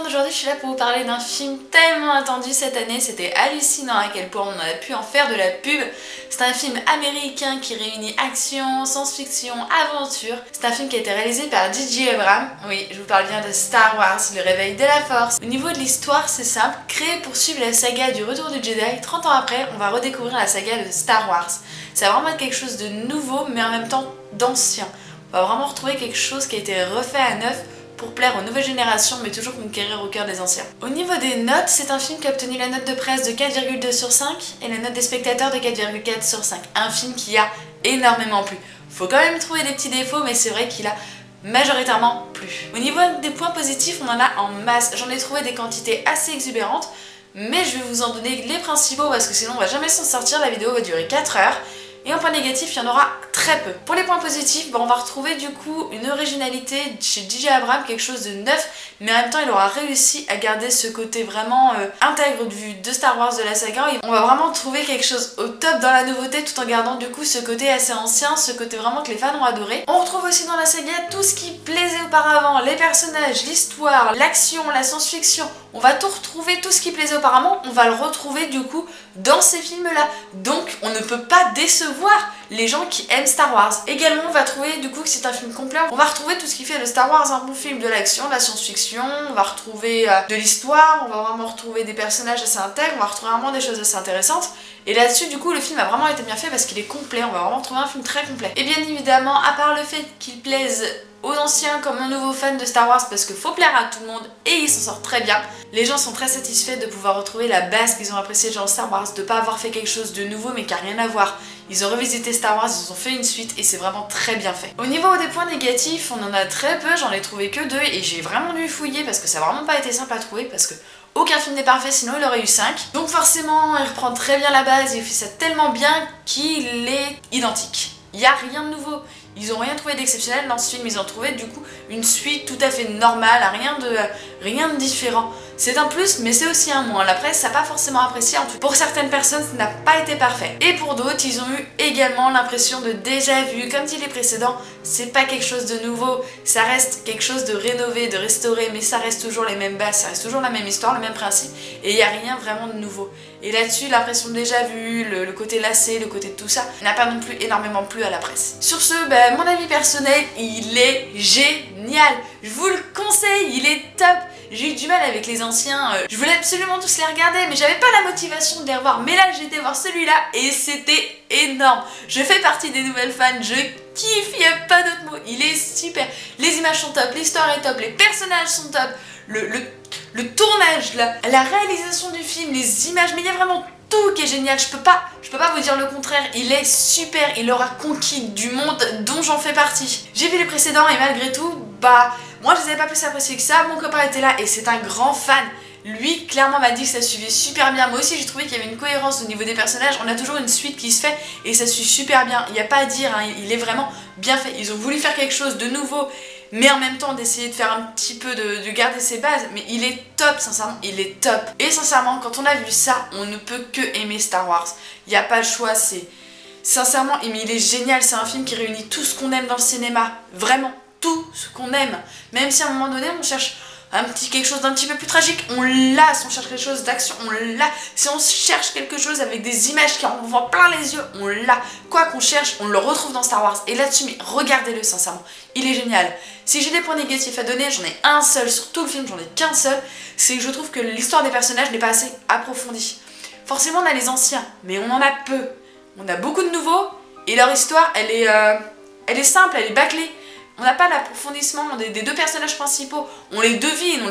Aujourd'hui je suis là pour vous parler d'un film tellement attendu cette année, c'était hallucinant à quel point on a pu en faire de la pub. C'est un film américain qui réunit action, science-fiction, aventure. C'est un film qui a été réalisé par J.J. Abrams. Oui, je vous parle bien de Star Wars, le réveil de la force. Au niveau de l'histoire, c'est simple, créé pour suivre la saga du retour du Jedi, 30 ans après, on va redécouvrir la saga de Star Wars. Ça va vraiment être quelque chose de nouveau, mais en même temps d'ancien. On va vraiment retrouver quelque chose qui a été refait à neuf, pour plaire aux nouvelles générations mais toujours conquérir au cœur des anciens. Au niveau des notes, c'est un film qui a obtenu la note de presse de 4,2 sur 5 et la note des spectateurs de 4,4 sur 5. Un film qui a énormément plu. Faut quand même trouver des petits défauts mais c'est vrai qu'il a majoritairement plu. Au niveau des points positifs, on en a en masse. J'en ai trouvé des quantités assez exubérantes mais je vais vous en donner les principaux parce que sinon on va jamais s'en sortir, la vidéo va durer 4 heures. Et en point négatif, il y en aura très peu. Pour les points positifs, on va retrouver du coup une originalité chez J.J. Abrams, quelque chose de neuf, mais en même temps il aura réussi à garder ce côté vraiment intègre de Star Wars de la saga. Et on va vraiment trouver quelque chose au top dans la nouveauté tout en gardant du coup ce côté assez ancien, ce côté vraiment que les fans ont adoré. On retrouve aussi dans la saga tout ce qui plaisait auparavant, les personnages, l'histoire, l'action, la science-fiction. On va tout retrouver, tout ce qui plaisait auparavant, on va le retrouver du coup dans ces films-là. Donc on ne peut pas décevoir les gens qui aiment Star Wars. Également on va trouver du coup que c'est un film complet. On va retrouver tout ce qui fait de Star Wars un bon film, de l'action, de la science-fiction, on va retrouver de l'histoire, on va vraiment retrouver des personnages assez intègres, on va retrouver vraiment des choses assez intéressantes. Et là-dessus du coup le film a vraiment été bien fait parce qu'il est complet, on va vraiment trouver un film très complet. Et bien évidemment, à part le fait qu'il plaise aux anciens comme aux nouveaux fans de Star Wars parce qu'il faut plaire à tout le monde et il s'en sort très bien. Les gens sont très satisfaits de pouvoir retrouver la base qu'ils ont appréciée dans Star Wars, de pas avoir fait quelque chose de nouveau mais qui n'a rien à voir. Ils ont revisité Star Wars, ils ont fait une suite et c'est vraiment très bien fait. Au niveau des points négatifs, on en a très peu, j'en ai trouvé que 2 et j'ai vraiment dû fouiller parce que ça n'a vraiment pas été simple à trouver parce que aucun film n'est parfait, sinon il aurait eu 5. Donc forcément, il reprend très bien la base, il fait ça tellement bien qu'il est identique. Il n'y a rien de nouveau. Ils ont rien trouvé d'exceptionnel dans ce film, ils ont trouvé du coup une suite tout à fait normale, rien de différent. C'est un plus mais c'est aussi un moins, la presse n'a pas forcément apprécié, en tout cas pour certaines personnes ça n'a pas été parfait. Et pour d'autres ils ont eu également l'impression de déjà vu, comme dit les précédents, c'est pas quelque chose de nouveau, ça reste quelque chose de rénové, de restauré, mais ça reste toujours les mêmes bases, ça reste toujours la même histoire, le même principe, et il n'y a rien vraiment de nouveau. Et là-dessus, l'impression de déjà vu, le côté lassé, le côté de tout ça, n'a pas non plus énormément plu à la presse. Sur ce, mon avis personnel, il est génial. Je vous le conseille, il est top. J'ai eu du mal avec les anciens, je voulais absolument tous les regarder, mais j'avais pas la motivation de les revoir. Mais là, j'ai été voir celui-là et c'était énorme. Je fais partie des nouvelles fans, je kiffe, il n'y a pas d'autre mot. Il est super. Les images sont top, l'histoire est top, les personnages sont top, le tournage, la réalisation du film, les images, mais il y a vraiment tout qui est génial, je peux pas vous dire le contraire, il est super, il aura conquis du monde dont j'en fais partie. J'ai vu les précédents et malgré tout, moi je les avais pas plus appréciés que ça, mon copain était là et c'est un grand fan. Lui, clairement m'a dit que ça suivait super bien. Moi aussi j'ai trouvé qu'il y avait une cohérence au niveau des personnages, on a toujours une suite qui se fait et ça suit super bien. Il n'y a pas à dire, hein, il est vraiment bien fait. Ils ont voulu faire quelque chose de nouveau, mais en même temps d'essayer de faire un petit peu de garder ses bases, mais il est top, sincèrement, il est top. Et sincèrement, quand on a vu ça, on ne peut que aimer Star Wars. Il n'y a pas le choix, sincèrement, mais il est génial, c'est un film qui réunit tout ce qu'on aime dans le cinéma, vraiment tout ce qu'on aime. Même si à un moment donné, on cherche quelque chose d'un petit peu plus tragique, on l'a. Si on cherche quelque chose d'action, on l'a. Si on cherche quelque chose avec des images qui en voient plein les yeux, on l'a. Quoi qu'on cherche, on le retrouve dans Star Wars. Et là-dessus, mais regardez-le sincèrement, il est génial. Si j'ai des points négatifs à donner, j'en ai un seul sur tout le film, j'en ai qu'un seul, c'est que je trouve que l'histoire des personnages n'est pas assez approfondie. Forcément, on a les anciens, mais on en a peu. On a beaucoup de nouveaux, et leur histoire, elle est simple, elle est bâclée. On n'a pas l'approfondissement des deux personnages principaux, on les devine,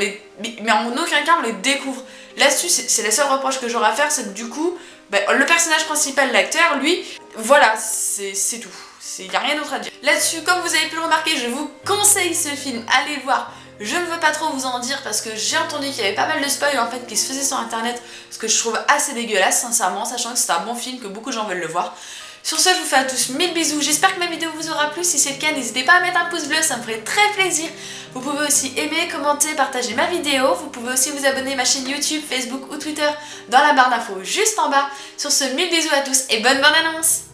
mais en aucun cas on les découvre. Là-dessus, c'est la seule reproche que j'aurais à faire, c'est que du coup, le personnage principal, l'acteur, lui, voilà, c'est tout. Il n'y a rien d'autre à dire. Là-dessus, comme vous avez pu le remarquer, je vous conseille ce film, allez le voir. Je ne veux pas trop vous en dire parce que j'ai entendu qu'il y avait pas mal de spoils en fait qui se faisaient sur internet, ce que je trouve assez dégueulasse sincèrement, sachant que c'est un bon film, que beaucoup de gens veulent le voir. Sur ce, je vous fais à tous 1000 bisous, j'espère que ma vidéo vous aura plu, si c'est le cas, n'hésitez pas à mettre un pouce bleu, ça me ferait très plaisir. Vous pouvez aussi aimer, commenter, partager ma vidéo, vous pouvez aussi vous abonner à ma chaîne YouTube, Facebook ou Twitter dans la barre d'infos juste en bas. Sur ce, 1000 bisous à tous et bonne bande-annonce.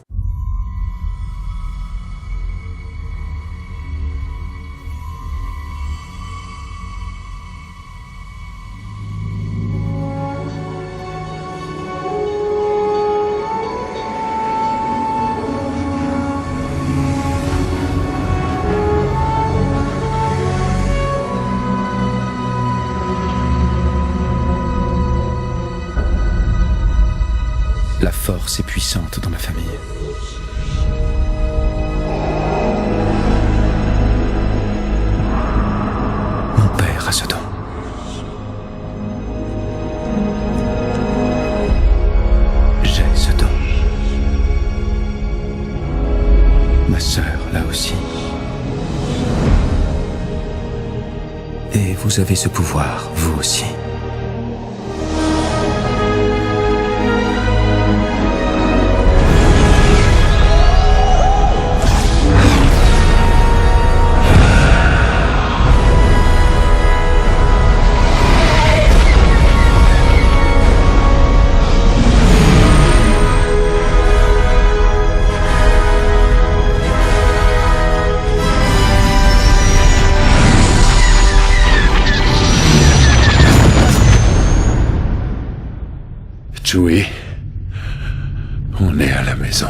force est puissante dans ma famille. Mon père a ce don. J'ai ce don. Ma sœur l'a aussi. Et vous avez ce pouvoir, vous aussi. Chewie, on est à la maison.